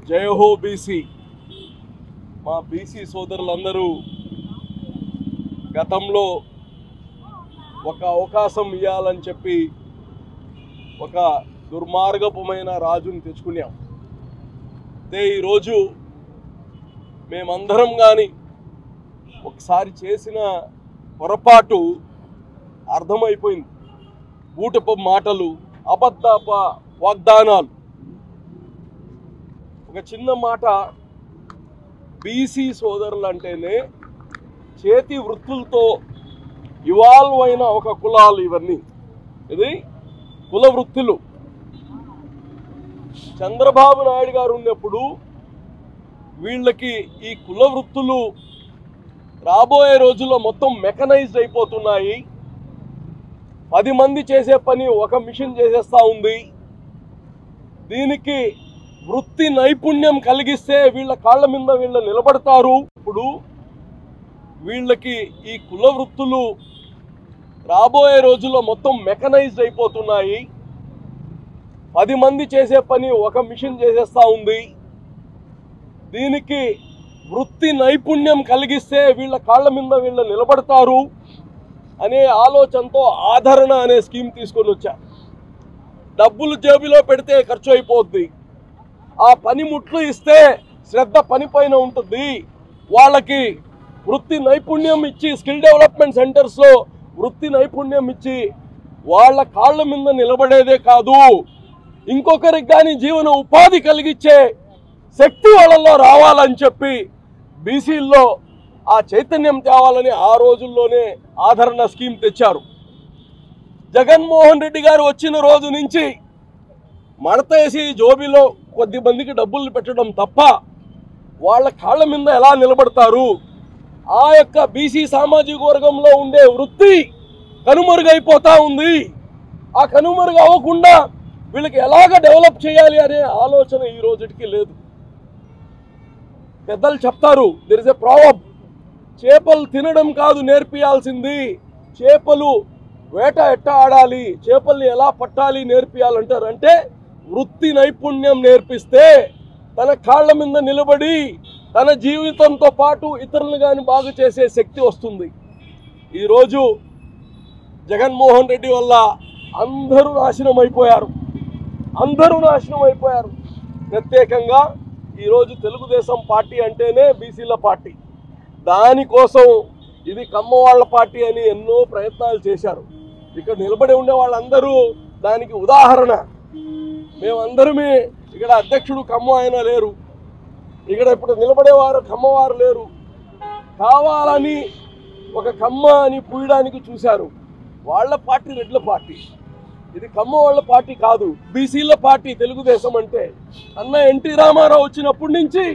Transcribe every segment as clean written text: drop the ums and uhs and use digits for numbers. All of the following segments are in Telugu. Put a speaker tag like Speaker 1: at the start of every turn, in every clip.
Speaker 1: జై హో బీసీ. మా బీసీ సోదరులందరూ గతంలో ఒక అవకాశం ఇవ్వాలని చెప్పి ఒక దుర్మార్గమైన రాజుని తెచ్చుకున్నాం. అయితే ఈరోజు మేమందరం కానీ ఒకసారి చేసిన పొరపాటు అర్థమైపోయింది. బూటపు మాటలు, అబద్ధ వాగ్దానాలు. ఒక చిన్న మాట, బీసీ సోదరులు అంటేనే చేతి వృత్తులతో ఇవాల్వ్ అయిన ఒక కులాలు ఇవన్నీ. ఇది కుల వృత్తులు. చంద్రబాబు నాయుడు గారు ఉన్నప్పుడు వీళ్ళకి ఈ కుల వృత్తులు రాబోయే రోజుల్లో మొత్తం మెకనైజ్డ్ అయిపోతున్నాయి. 10 మంది చేసే పని ఒక మిషన్ చేసేస్తూ ఉంది. దీనికి వృత్తి నైపుణ్యం కలిగిస్తే వీళ్ళ కాళ్ళ మీద వీళ్ళు నిలబడతారు. ఇప్పుడు వీళ్ళకి ఈ కుల వృత్తులు రాబోయే రోజుల్లో మొత్తం మెకనైజ్డ్ అయిపోతున్నాయి. 10 మంది చేసే పని ఒక మిషన్ చేసేస్తూ ఉంది. దీనికి వృత్తి నైపుణ్యం కలిగిస్తే వీళ్ళ కాళ్ళ మీద వీళ్ళు నిలబడతారు అనే ఆలోచనతో ఆదరణ అనే స్కీమ్ తీసుకొని వచ్చా. డబ్బులు జేబులో పెడితే ఖర్చు అయిపోద్ది. ఆ పనిముట్లు ఇస్తే శ్రద్ధ పనిపైన ఉంటుంది. వాళ్ళకి వృత్తి నైపుణ్యం ఇచ్చి స్కిల్ డెవలప్మెంట్ సెంటర్స్లో వృత్తి నైపుణ్యం ఇచ్చి వాళ్ళ కాళ్ళ మీద నిలబడేదే కాదు, ఇంకొకరికి కానీ జీవన ఉపాధి కలిగించే శక్తి వాళ్ళల్లో రావాలని చెప్పి బీసీల్లో ఆ చైతన్యం తేవాలని ఆ రోజుల్లోనే ఆదరణ స్కీమ్ తెచ్చారు. జగన్మోహన్ రెడ్డి గారు వచ్చిన రోజు నుంచి మడత వేసి జోబీలో కొద్ది మందికి డబ్బులు పెట్టడం తప్ప వాళ్ళ కాళ్ళ మీద ఎలా నిలబడతారు? ఆ యొక్క బీసీ సామాజిక వర్గంలో ఉండే వృత్తి కనుమరుగైపోతా ఉంది. ఆ కనుమరుగు అవ్వకుండా వీళ్ళకి ఎలాగ డెవలప్ చేయాలి అనే ఆలోచన ఈ రోజుకి లేదు. పెద్దలు చెప్తారు, దెర్ ఇస్ ఎ ప్రావర్బ్, చేపలు తినడం కాదు నేర్పియాల్సింది, చేపలు వేట ఎట్ట ఆడాలి, చేపల్ని ఎలా పట్టాలి నేర్పియాలంటారు. అంటే వృత్తి నైపుణ్యం నేర్పిస్తే తన కాళ్ళ మీద నిలబడి తన జీవితంతో పాటు ఇతరులను కానీ బాగు చేసే శక్తి వస్తుంది. ఈరోజు జగన్మోహన్ రెడ్డి వల్ల అందరూ నాశనం అయిపోయారు. ప్రత్యేకంగా ఈరోజు తెలుగుదేశం పార్టీ అంటేనే బీసీల పార్టీ. దానికోసం ఇది కమ్మవాళ్ల పార్టీ అని ఎన్నో ప్రయత్నాలు చేశారు. ఇక్కడ నిలబడి ఉండే వాళ్ళందరూ దానికి ఉదాహరణ. మేమందరమే ఇక్కడ అధ్యక్షుడు కమ్మ ఆయన లేరు, ఇక్కడ ఇప్పుడు నిలబడేవారు కమ్మవారు లేరు. కావాలని ఒక కమ్మ అని పూయడానికి చూశారు. వాళ్ళ పార్టీ రెడ్ల పార్టీ, ఇది కమ్మ వాళ్ళ పార్టీ కాదు, బీసీల పార్టీ తెలుగుదేశం అంటే. అన్న ఎన్టీ రామారావు వచ్చినప్పటి నుంచి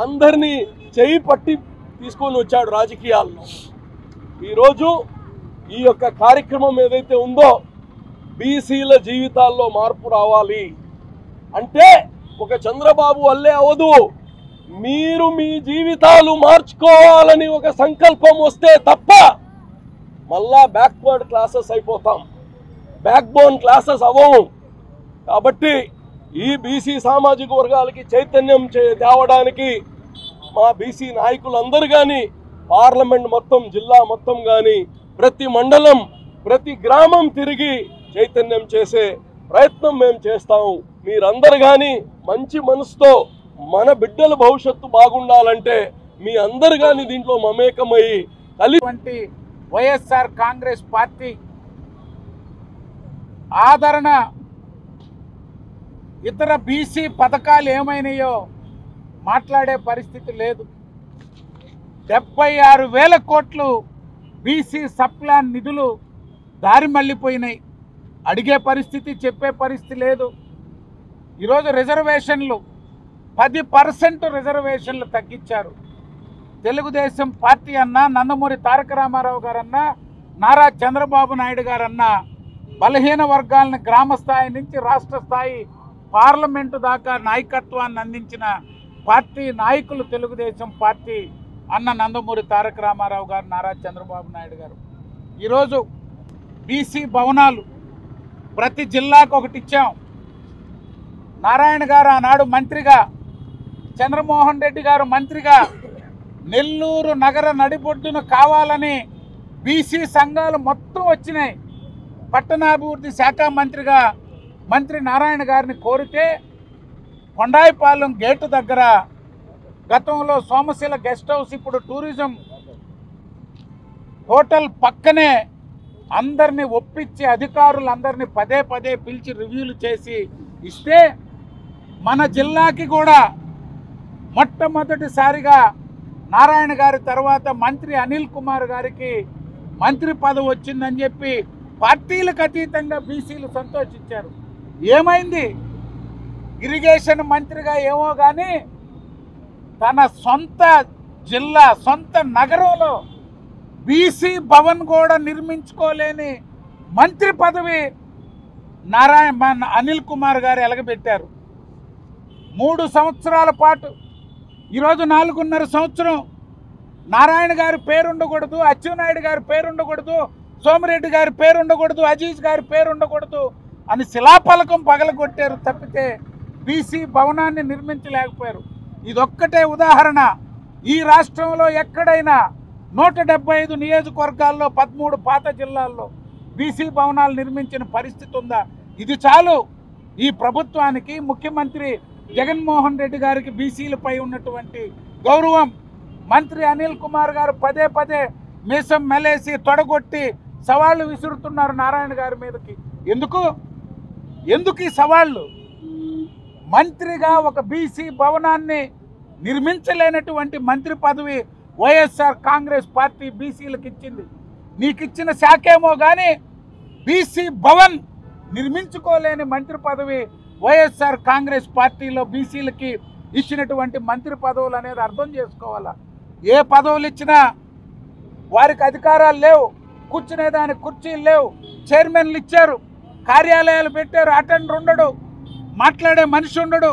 Speaker 1: అందరినీ చేయి పట్టి తీసుకొని వచ్చాడు రాజకీయాల్లో. ఈరోజు ఈ యొక్క కార్యక్రమం ఏదైతే ఉందో, బీసీల జీవితాల్లో మార్పు రావాలి అంటే ఒక చంద్రబాబు వల్లే అవదు. మీరు మీ జీవితాలు మార్చుకోవాలని ఒక సంకల్పం వస్తే తప్ప మళ్ళా బ్యాక్వర్డ్ క్లాసెస్ అయిపోతాం, బ్యాక్ బోన్ క్లాసెస్ అవ్వము. కాబట్టి ఈ బీసీ సామాజిక వర్గాలకి చైతన్యం తేవడానికి మా బీసీ నాయకులందరూ కానీ, పార్లమెంట్ మొత్తం, జిల్లా మొత్తం కానీ, ప్రతి మండలం, ప్రతి గ్రామం తిరిగి చైతన్యం చేసే ప్రయత్నం మేము చేస్తాము. మీరందరూ కానీ మంచి మనసుతో మన బిడ్డల భవిష్యత్తు బాగుండాలంటే మీ అందరు కానీ దీంట్లో మమేకమయ్యి కలిసి
Speaker 2: వైఎస్ఆర్ కాంగ్రెస్ పార్టీ ఆదరణ, ఇతర బీసీ పథకాలు ఏమైనాయో మాట్లాడే పరిస్థితి లేదు. 76,000 కోట్లు బీసీ సప్లాన్ నిధులు దారి మళ్ళీపోయినాయి. అడిగే పరిస్థితి, చెప్పే పరిస్థితి లేదు. ఈరోజు రిజర్వేషన్లు 10% రిజర్వేషన్లు తగ్గించారు. తెలుగుదేశం పార్టీ అన్నా, నందమూరి తారక రామారావు గారన్నా, నారా చంద్రబాబు నాయుడు గారన్నా బలహీన వర్గాలను గ్రామ స్థాయి నుంచి రాష్ట్ర స్థాయి పార్లమెంటు దాకా నాయకత్వాన్ని అందించిన పార్టీ నాయకులు తెలుగుదేశం పార్టీ అన్న నందమూరి తారక రామారావు గారు, నారా చంద్రబాబు నాయుడు గారు. ఈరోజు బీసీ భవనాలు ప్రతి జిల్లాకు ఒకటి ఇచ్చాం. నారాయణ గారు ఆనాడు మంత్రిగా చంద్రమోహన్ రెడ్డి గారు మంత్రిగా నెల్లూరు నగర నడిబొడ్డున కావాలని బీసీ సంఘాలు మొత్తం వచ్చినాయి. పట్టణాభివృద్ధి శాఖ మంత్రిగా మంత్రి నారాయణ గారిని కోరితే కొండాయిపాలెం గేటు దగ్గర గతంలో సోమశిల గెస్ట్ హౌస్, ఇప్పుడు టూరిజం హోటల్ పక్కనే అందరినీ ఒప్పించి అధికారులందరినీ పదే పదే పిలిచి రివ్యూలు చేసి ఇస్తే మన జిల్లాకి కూడా మొట్టమొదటిసారిగా నారాయణ గారి తర్వాత మంత్రి అనిల్ కుమార్ గారికి మంత్రి పదవి వచ్చిందని చెప్పి పార్టీలకు అతీతంగా బీసీలు సంతోషించారు. ఏమైంది? ఇరిగేషన్ మంత్రిగా ఏమో కానీ తన సొంత జిల్లా సొంత నగరంలో బీసీ భవన్ కూడా నిర్మించుకోలేని మంత్రి పదవి అనిల్ కుమార్ గారు ఎలగబెట్టారు. 3 సంవత్సరాల పాటు, ఈరోజు 4.5 సంవత్సరం నారాయణ గారి పేరు ఉండకూడదు, అచ్చెన్నాయుడు గారి పేరు ఉండకూడదు, సోమిరెడ్డి గారి పేరు ఉండకూడదు, అజీజ్ గారి పేరు ఉండకూడదు అని శిలాఫలకం పగలగొట్టారు తప్పితే బీసీ భవనాన్ని నిర్మించలేకపోయారు. ఇదొక్కటే ఉదాహరణ. ఈ రాష్ట్రంలో ఎక్కడైనా 175 నియోజకవర్గాల్లో 13 పాత జిల్లాల్లో బీసీ భవనాలు నిర్మించిన పరిస్థితి ఉందా? ఇది చాలు ఈ ప్రభుత్వానికి, ముఖ్యమంత్రి జగన్మోహన్ రెడ్డి గారికి బీసీలపై ఉన్నటువంటి గౌరవం. మంత్రి అనిల్ కుమార్ గారు పదే పదే మీసం మెలేసి తొడగొట్టి సవాళ్లు విసురుతున్నారు నారాయణ గారి మీదకి. ఎందుకు ఈ సవాళ్ళు? మంత్రిగా ఒక బీసీ భవనాన్ని నిర్మించలేనటువంటి మంత్రి పదవి వైఎస్ఆర్ కాంగ్రెస్ పార్టీ బీసీలకు ఇచ్చింది. నీకు ఇచ్చిన శాఖేమో కానీ బీసీ భవన్ నిర్మించుకోలేని మంత్రి పదవి వైఎస్ఆర్ కాంగ్రెస్ పార్టీలో బీసీలకి ఇచ్చినటువంటి మంత్రి పదవులు అనేది అర్థం చేసుకోవాలా. ఏ పదవులు ఇచ్చినా వారికి అధికారాలు లేవు, కూర్చునేదానికి కుర్చీలు లేవు, చైర్మన్లు ఇచ్చారు, కార్యాలయాలు పెట్టారు, అటెండర్ ఉండడు, మాట్లాడే మనిషి ఉండడు,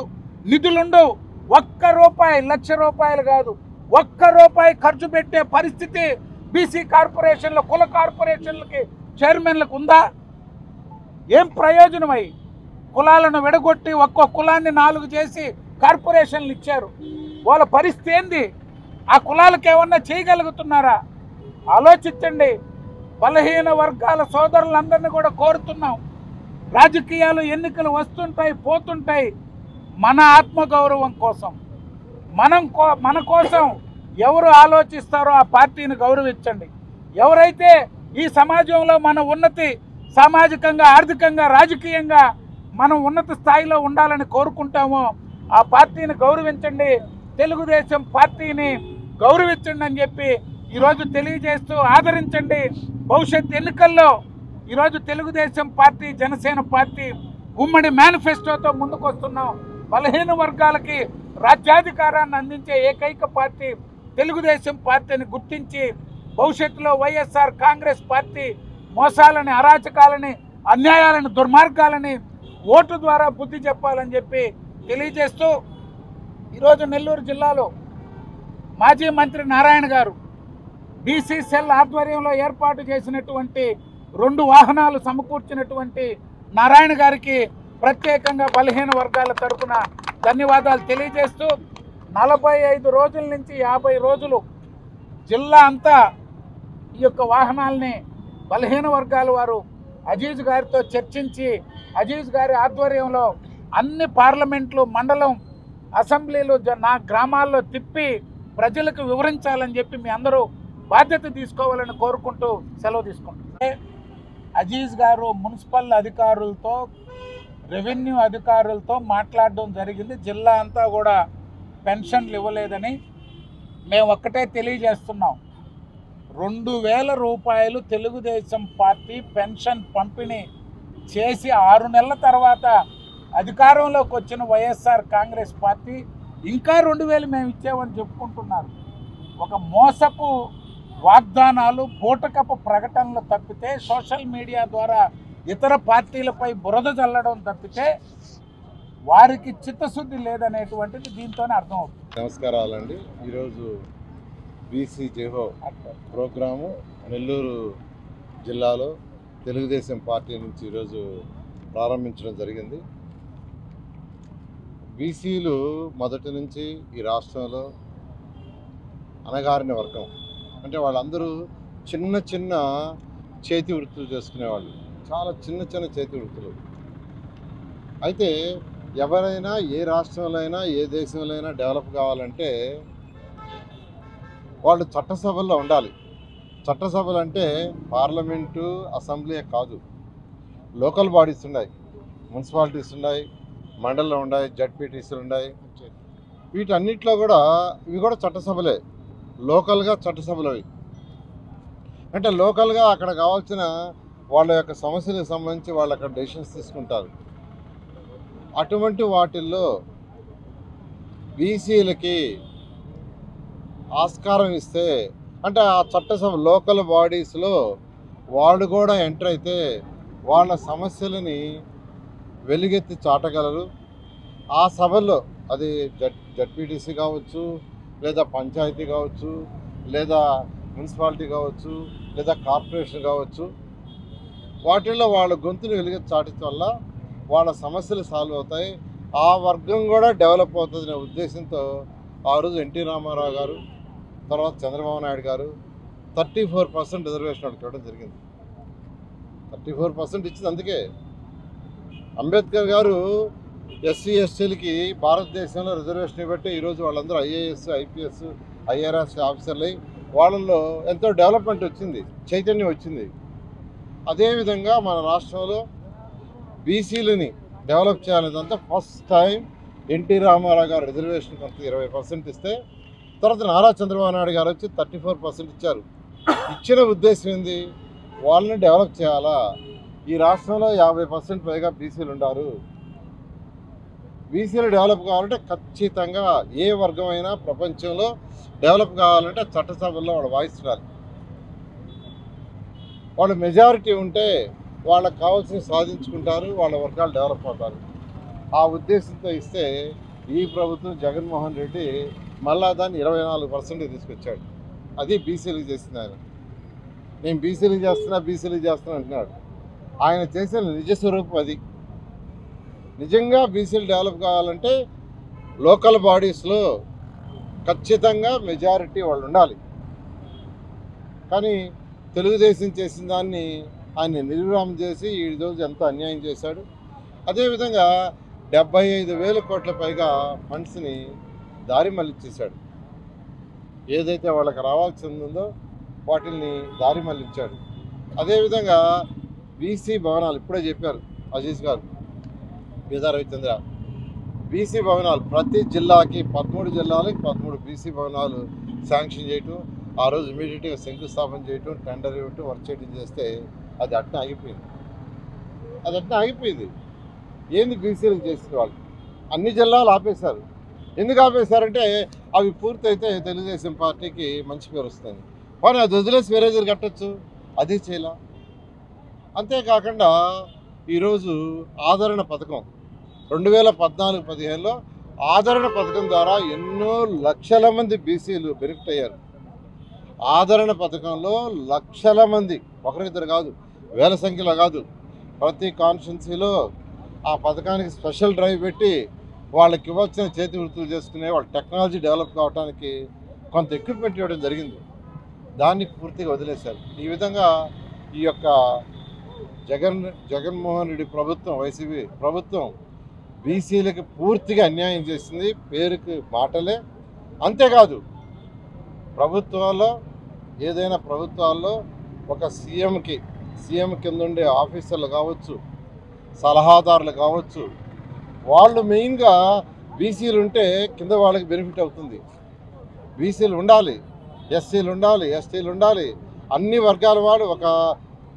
Speaker 2: నిధులుండవు. 1 రూపాయి, 1,00,000 రూపాయలు కాదు, 1 రూపాయి ఖర్చు పెట్టే పరిస్థితి బీసీ కార్పొరేషన్ల, కుల కార్పొరేషన్లకి, చైర్మన్లకు ఉందా? ఏం ప్రయోజనమై కులాలను విడగొట్టి ఒక్కో కులాన్ని 4 చేసి కార్పొరేషన్లు ఇచ్చారు. వాళ్ళ పరిస్థితి ఏంది? ఆ కులాలకు ఏమన్నా చేయగలుగుతున్నారా? ఆలోచించండి. బలహీన వర్గాల సోదరులందరినీ కూడా కోరుతున్నాం. రాజకీయాలు, ఎన్నికలు వస్తుంటాయి, పోతుంటాయి. మన ఆత్మగౌరవం కోసం, మన కోసం ఎవరు ఆలోచిస్తారో ఆ పార్టీని గౌరవించండి. ఎవరైతే ఈ సమాజంలో మన ఉన్నతి, సామాజికంగా, ఆర్థికంగా, రాజకీయంగా మనం ఉన్నత స్థాయిలో ఉండాలని కోరుకుంటామో ఆ పార్టీని గౌరవించండి. తెలుగుదేశం పార్టీని గౌరవించండి అని చెప్పి ఈరోజు తెలియజేస్తూ ఆదరించండి. భవిష్యత్ ఎన్నికల్లో ఈరోజు తెలుగుదేశం పార్టీ, జనసేన పార్టీ ఉమ్మడి మేనిఫెస్టోతో ముందుకు వస్తున్నాం. బలహీన వర్గాలకి రాజ్యాధికారాన్ని అందించే ఏకైక పార్టీ తెలుగుదేశం పార్టీని గుర్తించి భవిష్యత్తులో వైఎస్ఆర్ కాంగ్రెస్ పార్టీ మోసాలని, అరాచకాలని, అన్యాయాలను, దుర్మార్గాలని ఓటు ద్వారా బుద్ధి చెప్పాలని చెప్పి తెలియజేస్తూ ఈరోజు నెల్లూరు జిల్లాలో మాజీ మంత్రి నారాయణ గారు బీసీ సెల్ ఆధ్వర్యంలో ఏర్పాటు చేసినటువంటి 2 వాహనాలు సమకూర్చినటువంటి నారాయణ గారికి ప్రత్యేకంగా బలహీన వర్గాల తరఫున ధన్యవాదాలు తెలియజేస్తూ 45 రోజుల నుంచి 50 రోజులు జిల్లా అంతా ఈ యొక్క వాహనాలని బలహీన వర్గాల వారు అజీజ్ గారితో చర్చించి అజీజ్ గారి ఆధ్వర్యంలో అన్ని పార్లమెంట్లు, మండలం, అసెంబ్లీలు, నా గ్రామాల్లో తిప్పి ప్రజలకు వివరించాలని చెప్పి మీ అందరూ బాధ్యత తీసుకోవాలని కోరుకుంటూ సెలవు తీసుకుంటున్నాను. అజీజ్ గారు మున్సిపల్ అధికారులతో, రెవెన్యూ అధికారులతో మాట్లాడడం జరిగింది. జిల్లా అంతా కూడా పెన్షన్లు ఇవ్వలేదని. మేము ఒక్కటే తెలియజేస్తున్నాం, 2,000 రూపాయలు తెలుగుదేశం పార్టీ పెన్షన్ పంపిణీ చేసి 6 నెలల తర్వాత అధికారంలోకి వచ్చిన వైఎస్ఆర్ కాంగ్రెస్ పార్టీ ఇంకా 2,000 మేము ఇచ్చామని చెప్పుకుంటున్నారు. ఒక మోసపు వాగ్దానాలు, బూటకపు ప్రకటనలు తప్పితే, సోషల్ మీడియా ద్వారా ఇతర పార్టీలపై బురద చల్లడం తప్పితే వారికి చిత్తశుద్ధి లేదనేటువంటిది దీంతోనే అర్థమవుతుంది.
Speaker 3: నమస్కారాలండి. ఈరోజు బీసీ జేహో ప్రోగ్రాము నెల్లూరు జిల్లాలో తెలుగుదేశం పార్టీ నుంచి ఈరోజు ప్రారంభించడం జరిగింది. బీసీలు మొదటి నుంచి ఈ రాష్ట్రంలో అణగారిన వర్గం. అంటే వాళ్ళందరూ చిన్న చిన్న చేతి వృత్తులు చేసుకునేవాళ్ళు, చాలా చిన్న చిన్న చేతి వృత్తులు. అయితే ఎవరైనా ఏ రాష్ట్రంలో అయినా ఏ దేశంలో అయినా డెవలప్ కావాలంటే వాళ్ళు చట్టసభల్లో ఉండాలి. చట్టసభలు అంటే పార్లమెంటు, అసెంబ్లీ కాదు, లోకల్ బాడీస్ ఉన్నాయి, మున్సిపాలిటీస్ ఉన్నాయి, మండలం ఉన్నాయి, జడ్పీటీసీలు ఉన్నాయి. వీటన్నిటిలో కూడా ఇవి కూడా చట్టసభలే, లోకల్గా చట్టసభలు అవి. అంటే లోకల్గా అక్కడ కావాల్సిన వాళ్ళ యొక్క సమస్యలకు సంబంధించి వాళ్ళు అక్కడ డెసిషన్స్ తీసుకుంటారు. అటువంటి వాటిల్లో బీసీలకి ఆస్కారం ఇస్తే, అంటే ఆ చట్టసభ లోకల్ బాడీస్లో వాళ్ళు కూడా ఎంటర్ అయితే వాళ్ళ సమస్యలని వెలుగెత్తి చాటగలరు. ఆ సభల్లో అది జడ్పీటీసీ కావచ్చు, లేదా పంచాయతీ కావచ్చు, లేదా మున్సిపాలిటీ కావచ్చు, లేదా కార్పొరేషన్ కావచ్చు, వాటిల్లో వాళ్ళ గొంతుని వెలుగెత్తి చాటించడం వల్ల వాళ్ళ సమస్యలు సాల్వ్ అవుతాయి, ఆ వర్గం కూడా డెవలప్ అవుతుందనే ఉద్దేశంతో ఆ రోజు ఎన్టీ రామారావు గారు, తర్వాత చంద్రబాబు నాయుడు గారు 34% రిజర్వేషన్ అడుగుకోవడం జరిగింది. 34% ఇచ్చింది. అందుకే అంబేద్కర్ గారు ఎస్సీ ఎస్టీలకి భారతదేశంలో రిజర్వేషన్ ఇవ్వబట్టి ఈరోజు వాళ్ళందరూ ఐఏఎస్, ఐపీఎస్, ఐఆర్ఎస్ ఆఫీసర్లు, వాళ్ళల్లో ఎంతో డెవలప్మెంట్ వచ్చింది, చైతన్యం వచ్చింది. అదేవిధంగా మన రాష్ట్రంలో బీసీలని డెవలప్ చేయాలనేదంతా first time NT Rama Rao garu reservation కొంత 20% ఇస్తే, తర్వాత నారా చంద్రబాబు నాయుడు గారు వచ్చి 34% ఇచ్చారు. ఇచ్చిన ఉద్దేశం ఏంది? వాళ్ళని డెవలప్ చేయాలా. ఈ రాష్ట్రంలో 50% పైగా బీసీలు ఉన్నారు. బీసీలు డెవలప్ కావాలంటే ఖచ్చితంగా ఏ వర్గమైనా ప్రపంచంలో డెవలప్ కావాలంటే చట్టసభల్లో వాళ్ళ వాయిస్ ఉండాలి. వాళ్ళు మెజారిటీ ఉంటే వాళ్ళకి కావాల్సిన సాధించుకుంటారు, వాళ్ళ వర్గాలు డెవలప్ అవుతారు. ఆ ఉద్దేశంతో ఇస్తే ఈ ప్రభుత్వం జగన్మోహన్ రెడ్డి మళ్ళా దాన్ని 24% తీసుకొచ్చాడు. అది బీసీలకు చేసింది. ఆయన నేను బీసీలకు చేస్తున్నా అంటున్నాడు. ఆయన చేసిన నిజ స్వరూపం అది. నిజంగా బీసీలు డెవలప్ కావాలంటే లోకల్ బాడీస్లో ఖచ్చితంగా మెజారిటీ వాళ్ళు ఉండాలి. కానీ తెలుగుదేశం చేసిన దాన్ని ఆయన నిర్విరామం చేసి ఈరోజు ఎంతో అన్యాయం చేశాడు. అదేవిధంగా 75,000 కోట్ల పైగా ఫండ్స్ని దారి మళ్ళించేశాడు. ఏదైతే వాళ్ళకి రావాల్సింది ఉందో వాటిని దారి మళ్ళించాడు. అదేవిధంగా బీసీ భవనాలు ఇప్పుడే చెప్పారు అజీజ్ గారు, బీదా రవిచంద్ర, బీసీ భవనాలు ప్రతి జిల్లాకి 13 జిల్లాలకి 13 బీసీ భవనాలు శాంక్షన్ చేయటం, ఆ రోజు ఇమీడియట్గా శంకుస్థాపన చేయటం, టెండర్ ఇవ్వటం, వర్క్ చేయటం చేస్తే అది అట్నే ఆగిపోయింది. ఏంది బీసీలకు చేసిన వాళ్ళు? అన్ని జిల్లాలు ఆపేశారు. ఎందుకు ఆపేశారంటే అవి పూర్తయితే తెలుగుదేశం పార్టీకి మంచి పేరు వస్తుంది, కానీ అది వదిలేసి వేరే దగ్గర కట్టచ్చు, అది చేయాల. అంతేకాకుండా ఈరోజు ఆదరణ పథకం 2014-15లో ఆదరణ పథకం ద్వారా ఎన్నో లక్షల మంది బీసీలు బెనిఫిట్ అయ్యారు. ఆదరణ పథకంలో లక్షల మంది, ఒకరిద్దరు కాదు, వేల సంఖ్యలో కాదు, ప్రతి కాన్స్టిట్యున్సీలో ఆ పథకానికి స్పెషల్ డ్రైవ్ పెట్టి వాళ్ళకి ఇవ్వాల్సిన చేతి వృత్తులు చేసుకునే వాళ్ళ టెక్నాలజీ డెవలప్ కావడానికి కొంత ఎక్విప్మెంట్ ఇవ్వడం జరిగింది. దాన్ని పూర్తిగా వదిలేశారు. ఈ విధంగా ఈ యొక్క జగన్మోహన్ రెడ్డి ప్రభుత్వం, వైసీపీ ప్రభుత్వం బీసీలకి పూర్తిగా అన్యాయం చేసింది. పేరుకి మాటలే. అంతేకాదు ప్రభుత్వాల్లో, ఏదైనా ప్రభుత్వాల్లో ఒక సీఎం కింద ఉండే ఆఫీసర్లు కావచ్చు, సలహాదారులు కావచ్చు, వాళ్ళు మెయిన్గా బీసీలు ఉంటే కింద వాళ్ళకి బెనిఫిట్ అవుతుంది. బీసీలు ఉండాలి, ఎస్సీలు ఉండాలి, ఎస్టీలు ఉండాలి, అన్ని వర్గాల వాళ్ళు, ఒక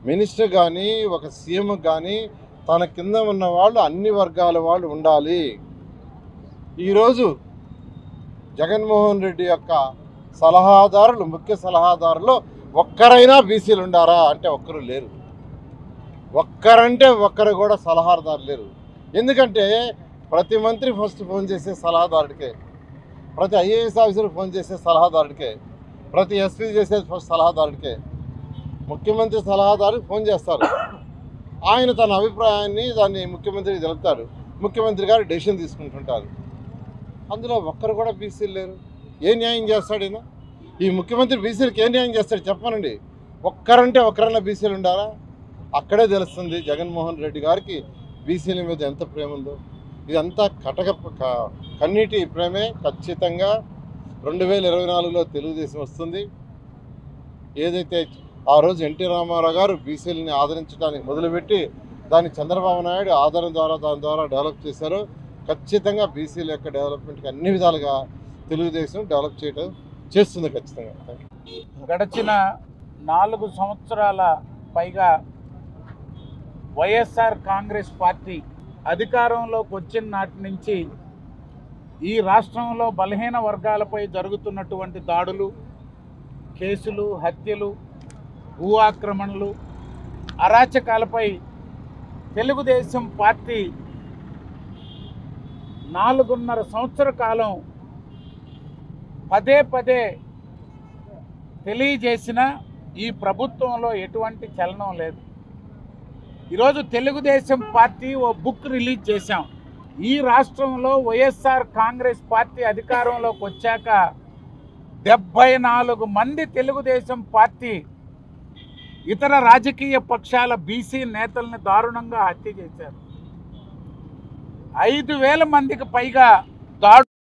Speaker 3: మినిస్టర్ కానీ ఒక సీఎం కానీ తన కింద ఉన్న వాళ్ళు అన్ని వర్గాల వాళ్ళు ఉండాలి. ఈరోజు జగన్మోహన్ రెడ్డి యొక్క సలహాదారులు, ముఖ్య సలహాదారులు ఒక్కరైనా బీసీలు ఉండారా అంటే ఒక్కరు లేరు. ఒక్కరంటే ఒక్కరు కూడా సలహాదారు లేరు. ఎందుకంటే ప్రతి మంత్రి ఫస్ట్ ఫోన్ చేసే సలహాదారుడికే, ప్రతి ఐఏఎస్ ఆఫీసర్ ఫోన్ చేసే సలహాదారుడికే, ప్రతి ఎస్పీ చేసే ఫస్ట్ సలహాదారుడికే. ముఖ్యమంత్రి సలహాదారుకి ఫోన్ చేస్తారు, ఆయన తన అభిప్రాయాన్ని దాన్ని ముఖ్యమంత్రికి తెలుపుతారు, ముఖ్యమంత్రి గారు డెసిషన్ తీసుకుంటుంటారు. అందులో ఒక్కరు కూడా బీసీలు లేరు. ఏ న్యాయం చేస్తాడు ఈయన? ఈ ముఖ్యమంత్రి బీసీలకు ఏ న్యాయం చేస్తాడు చెప్పనండి. ఒక్కరంటే ఒక్కరన్నా బీసీలు ఉండాలా? అక్కడే తెలుస్తుంది జగన్మోహన్ రెడ్డి గారికి బీసీల మీద ఎంత ప్రేమ ఉందో. ఇదంతా కన్నీటి ప్రేమే. ఖచ్చితంగా 2024లో తెలుగుదేశం వస్తుంది. ఏదైతే ఆ రోజు ఎన్టీ రామారావు గారు బీసీలని ఆదరించడానికి మొదలుపెట్టి దాన్ని చంద్రబాబు నాయుడు దాని ద్వారా డెవలప్ చేశారో, ఖచ్చితంగా బీసీల యొక్క డెవలప్మెంట్కి అన్ని విధాలుగా తెలుగుదేశం డెవలప్ చేస్తుంది ఖచ్చితంగా.
Speaker 2: గడిచిన 4 సంవత్సరాల పైగా వైఎస్ఆర్ కాంగ్రెస్ పార్టీ అధికారంలోకి వచ్చిన నాటి నుంచి ఈ రాష్ట్రంలో బలహీన వర్గాలపై జరుగుతున్నటువంటి దాడులు, కేసులు, హత్యలు, భూ ఆక్రమణలు, అరాచకాలపై తెలుగుదేశం పార్టీ 4.5 సంవత్సర కాలం పదే తెలియజేసిన ఈ ప్రభుత్వంలో ఎటువంటి చలనం లేదు. ఈరోజు తెలుగుదేశం పార్టీ ఓ బుక్ రిలీజ్ చేశాం. ఈ రాష్ట్రంలో వైఎస్ఆర్ కాంగ్రెస్ పార్టీ అధికారంలోకి వచ్చాక 74 మంది తెలుగుదేశం పార్టీ ఇతర రాజకీయ పక్షాల బీసీ నేతల్ని దారుణంగా హత్య చేశారు. 5,000 మందికి పైగా దాడు